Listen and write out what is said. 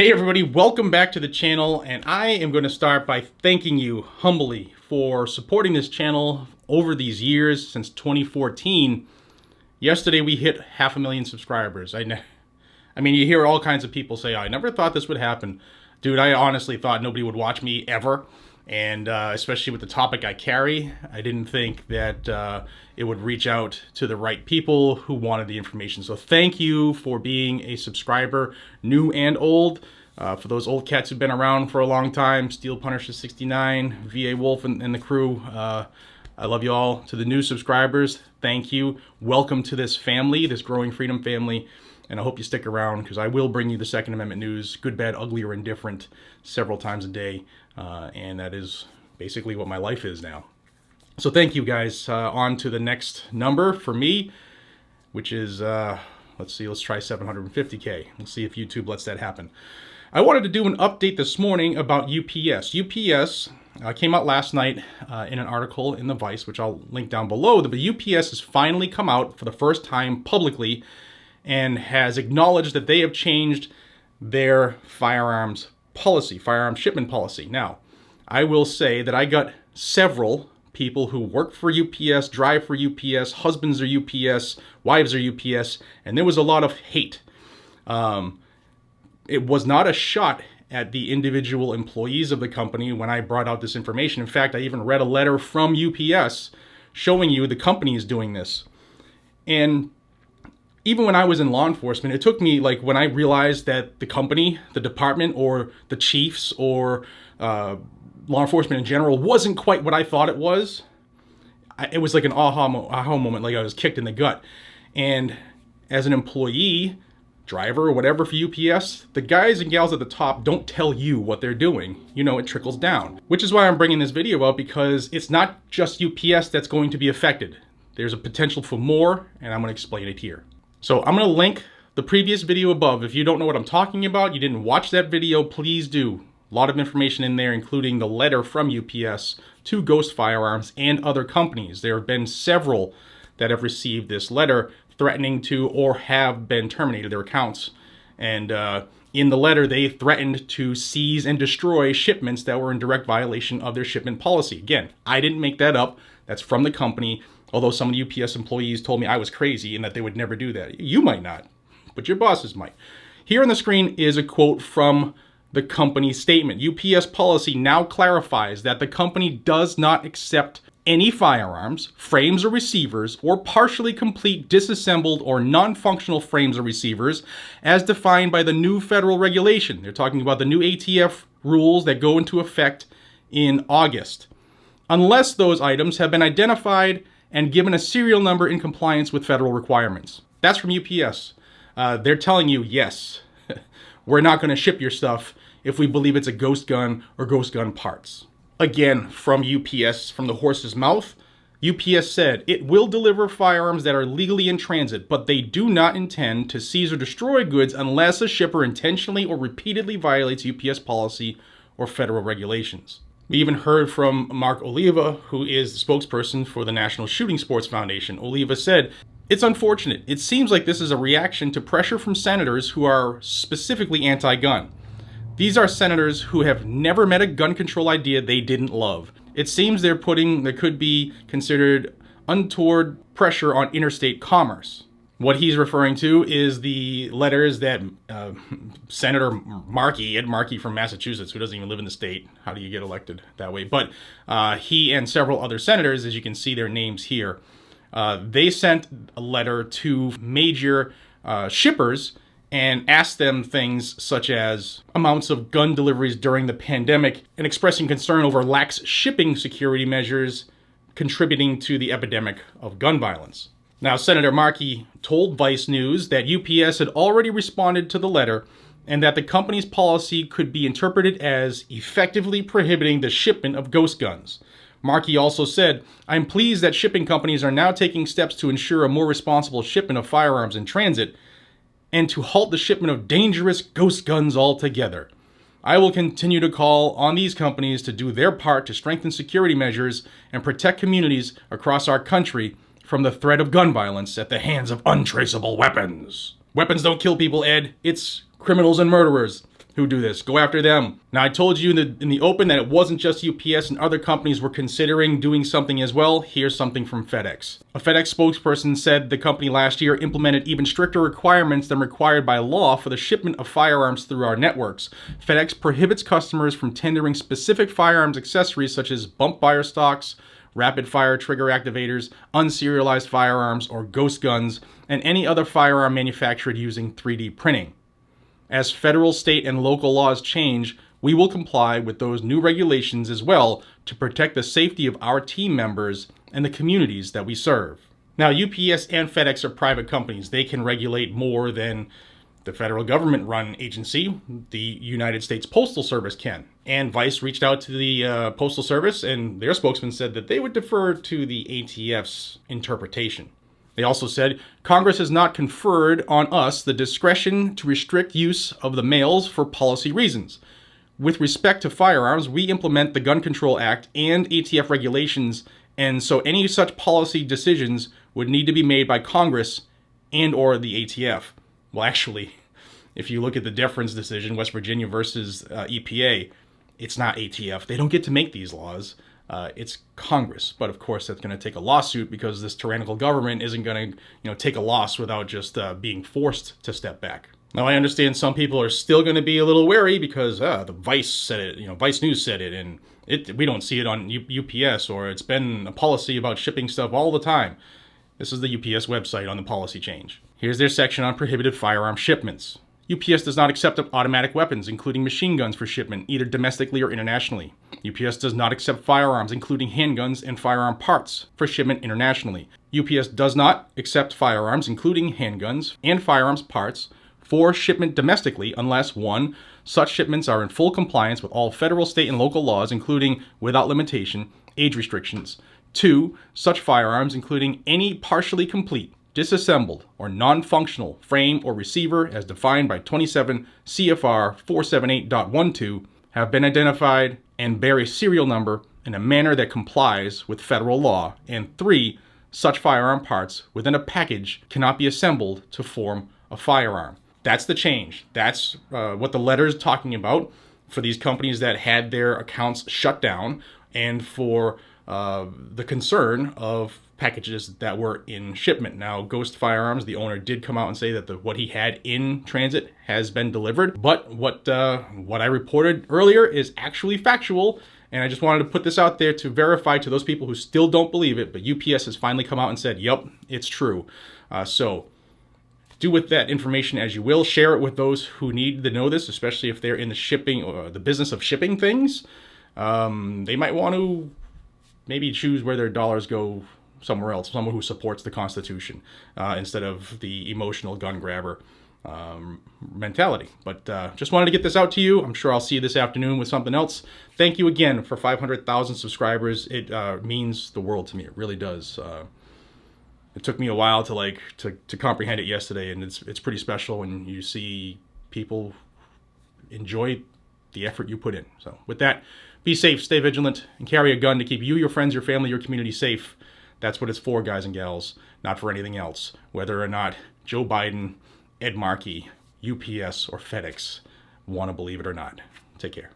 Hey everybody, welcome back to the channel, and I am going to start by thanking you humbly for supporting this channel over these years since 2014. Yesterday we hit 500,000 subscribers. I mean, you hear all kinds of people say, I never thought this would happen. Dude, I honestly thought nobody would watch me ever. And especially with the topic I carry, I didn't think that it would reach out to the right people who wanted the information. So thank you for being a subscriber, new and old. For those old cats who've been around for a long time, Steel Punisher 69, VA Wolf and the crew, I love you all. To the new subscribers, thank you. Welcome to this family, this growing freedom family. And I hope you stick around because I will bring you the Second Amendment news, good, bad, ugly, or indifferent, several times a day. And that is basically what my life is now. So thank you guys. On to the next number for me, which is, let's try 750K. Let's see if YouTube lets that happen. I wanted to do an update this morning about UPS. UPS came out last night in an article in the Vice, which I'll link down below. But UPS has finally come out for the first time publicly and has acknowledged that they have changed their firearms policy, firearm shipment policy. Now, I will say that I got several people who work for UPS, drive for UPS, husbands are UPS, wives are UPS, and there was a lot of hate. It was not a shot at the individual employees of the company when I brought out this information. In fact, I even read a letter from UPS showing you the company is doing this. And even when I was in law enforcement, it took me, like, when I realized that the company, the department, or the chiefs, or law enforcement in general wasn't quite what I thought it was. It was like an aha moment, like I was kicked in the gut. And as an employee, driver, or whatever for UPS, the guys and gals at the top don't tell you what they're doing. You know, it trickles down. Which is why I'm bringing this video out, because it's not just UPS that's going to be affected. There's a potential for more, and I'm going to explain it here. So I'm going to link the previous video above. If you don't know what I'm talking about, you didn't watch that video, please do. A lot of information in there, including the letter from UPS to Ghost Firearms and other companies. There have been several that have received this letter threatening to or have been terminated their accounts. And in the letter, they threatened to seize and destroy shipments that were in direct violation of their shipment policy. Again, I didn't make that up. That's from the company. Although some of the UPS employees told me I was crazy and that they would never do that. You might not, but your bosses might. Here on the screen is a quote from the company's statement. UPS policy now clarifies that the company does not accept any firearms, frames or receivers, or partially complete disassembled or non-functional frames or receivers as defined by the new federal regulation. They're talking about the new ATF rules that go into effect in August, unless those items have been identified and given a serial number in compliance with federal requirements. That's from UPS. They're telling you, yes, we're not going to ship your stuff if we believe it's a ghost gun or ghost gun parts. Again, from UPS, from the horse's mouth, UPS said it will deliver firearms that are legally in transit, but they do not intend to seize or destroy goods unless a shipper intentionally or repeatedly violates UPS policy or federal regulations. We even heard from Mark Oliva, who is the spokesperson for the National Shooting Sports Foundation. Oliva said, "It's unfortunate. It seems like this is a reaction to pressure from senators who are specifically anti-gun. These are senators who have never met a gun control idea they didn't love. It seems there could be considered untoward pressure on interstate commerce." What he's referring to is the letters that Senator Markey, Ed Markey from Massachusetts, who doesn't even live in the state. How do you get elected that way? But he and several other senators, as you can see their names here, they sent a letter to major shippers and asked them things such as amounts of gun deliveries during the pandemic and expressing concern over lax shipping security measures contributing to the epidemic of gun violence. Now, Senator Markey told Vice News that UPS had already responded to the letter and that the company's policy could be interpreted as effectively prohibiting the shipment of ghost guns. Markey also said, "I'm pleased that shipping companies are now taking steps to ensure a more responsible shipment of firearms in transit and to halt the shipment of dangerous ghost guns altogether. I will continue to call on these companies to do their part to strengthen security measures and protect communities across our country from the threat of gun violence at the hands of untraceable weapons." Weapons don't kill people, Ed. It's criminals and murderers who do this. Go after them. Now, I told you in the open that it wasn't just UPS and other companies were considering doing something as well. Here's something from FedEx. A FedEx spokesperson said the company last year implemented even stricter requirements than required by law for the shipment of firearms through our networks. FedEx prohibits customers from tendering specific firearms accessories such as bump fire stocks, rapid fire trigger activators, unserialized firearms, or ghost guns, and any other firearm manufactured using 3D printing. As federal, state, and local laws change, we will comply with those new regulations as well to protect the safety of our team members and the communities that we serve. Now, UPS and FedEx are private companies. They can regulate more than the federal government-run agency, the United States Postal Service, can. And Vice reached out to the Postal Service, and their spokesman said that they would defer to the ATF's interpretation. They also said, Congress has not conferred on us the discretion to restrict use of the mails for policy reasons. With respect to firearms, we implement the Gun Control Act and ATF regulations, and so any such policy decisions would need to be made by Congress and or the ATF. Well, actually, if you look at the deference decision, West Virginia versus EPA, it's not ATF. They don't get to make these laws. It's Congress. But of course, that's going to take a lawsuit because this tyrannical government isn't going to, take a loss without just being forced to step back. Now, I understand some people are still going to be a little wary because the Vice said it, Vice News said it, and we don't see it on UPS, or it's been a policy about shipping stuff all the time. This is the UPS website on the policy change. Here's their section on prohibited firearm shipments. UPS does not accept automatic weapons, including machine guns, for shipment, either domestically or internationally. UPS does not accept firearms, including handguns and firearm parts, for shipment internationally. UPS does not accept firearms, including handguns and firearms parts, for shipment domestically unless 1. Such shipments are in full compliance with all federal, state, and local laws, including, without limitation, age restrictions. 2. Such firearms, including any partially complete, disassembled, or non-functional frame or receiver as defined by 27 CFR 478.12, have been identified and bear a serial number in a manner that complies with federal law. And 3. Such firearm parts within a package cannot be assembled to form a firearm. That's the change. That's what the letter is talking about for these companies that had their accounts shut down, and for the concern of packages that were in shipment. Now, Ghost Firearms, the owner, did come out and say that what he had in transit has been delivered. But what I reported earlier is actually factual, and I just wanted to put this out there to verify to those people who still don't believe it. But UPS has finally come out and said, "Yep, it's true." So do with that information as you will. Share it with those who need to know this, especially if they're in the shipping or the business of shipping things. They might want to maybe choose where their dollars go somewhere else, someone who supports the Constitution instead of the emotional gun grabber mentality. But just wanted to get this out to you. I'm sure I'll see you this afternoon with something else. Thank you again for 500,000 subscribers. It means the world to me. It really does. It took me a while to comprehend it yesterday, and it's pretty special when you see people enjoy the effort you put in. So with that, be safe, stay vigilant, and carry a gun to keep you, your friends, your family, your community safe. That's what it's for, guys and gals, not for anything else. Whether or not Joe Biden, Ed Markey, UPS, or FedEx want to believe it or not. Take care.